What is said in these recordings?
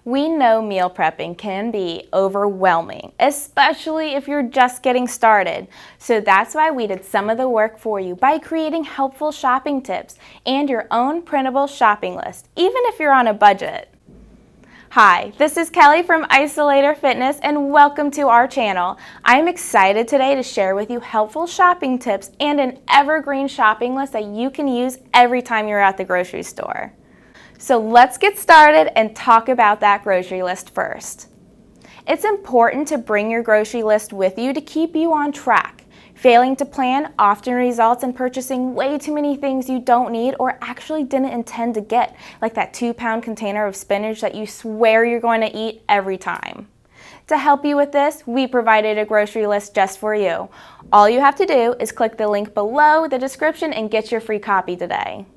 We know meal prepping can be overwhelming, especially if you're just getting started. So that's why we did some of the work for you by creating helpful shopping tips and your own printable shopping list, even if you're on a budget. Hi, this is Kelly from Isolator Fitness and welcome to our channel. I'm excited today to share with you helpful shopping tips and an evergreen shopping list that you can use every time you're at the grocery store. So let's get started and talk about that grocery list first. It's important to bring your grocery list with you to keep you on track. Failing to plan often results in purchasing way too many things you don't need or actually didn't intend to get, like that 2-pound container of spinach that you swear you're going to eat every time. To help you with this, we provided a grocery list just for you. All you have to do is click the link below the description and get your free copy today.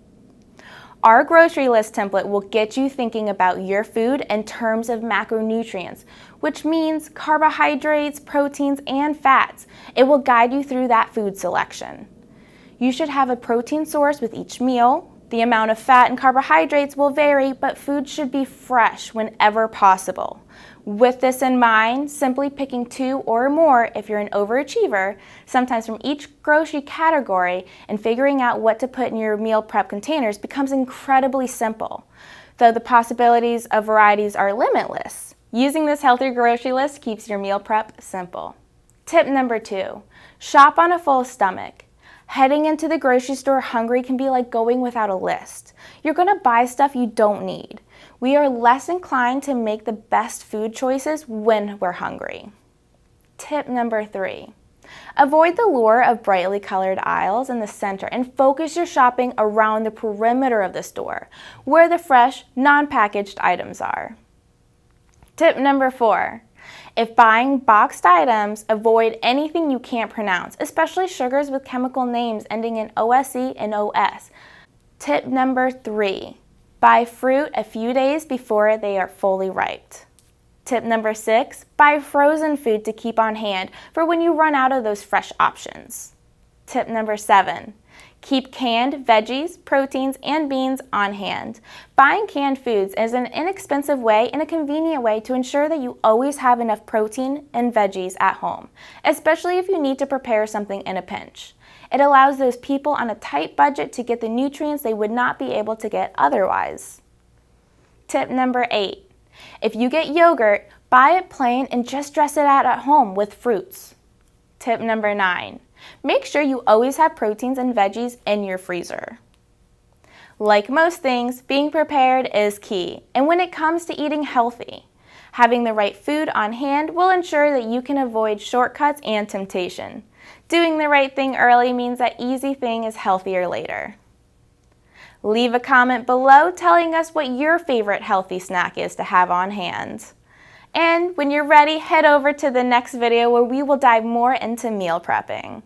Our grocery list template will get you thinking about your food in terms of macronutrients, which means carbohydrates, proteins, and fats. It will guide you through that food selection. You should have a protein source with each meal. The amount of fat and carbohydrates will vary, but food should be fresh whenever possible. With this in mind, simply picking 2 or more if you're an overachiever, sometimes from each grocery category, and figuring out what to put in your meal prep containers becomes incredibly simple. Though the possibilities of varieties are limitless, using this healthy grocery list keeps your meal prep simple. Tip number 2, shop on a full stomach. Heading into the grocery store hungry can be like going without a list. You're going to buy stuff you don't need. We are less inclined to make the best food choices when we're hungry. Tip number 3, avoid the lure of brightly colored aisles in the center and focus your shopping around the perimeter of the store, where the fresh, non-packaged items are. Tip number 4, if buying boxed items, avoid anything you can't pronounce, especially sugars with chemical names ending in OSE and OS. Tip number 3, buy fruit a few days before they are fully ripe. Tip number 6, buy frozen food to keep on hand for when you run out of those fresh options. Tip number 7, keep canned veggies, proteins, and beans on hand. Buying canned foods is an inexpensive way and a convenient way to ensure that you always have enough protein and veggies at home, especially if you need to prepare something in a pinch. It allows those people on a tight budget to get the nutrients they would not be able to get otherwise. Tip number 8, if you get yogurt, buy it plain and just dress it out at home with fruits. Tip number 9, make sure you always have proteins and veggies in your freezer. Like most things, being prepared is key, and when it comes to eating healthy, having the right food on hand will ensure that you can avoid shortcuts and temptation. Doing the right thing early means that easy thing is healthier later. Leave a comment below telling us what your favorite healthy snack is to have on hand. And when you're ready, head over to the next video where we will dive more into meal prepping.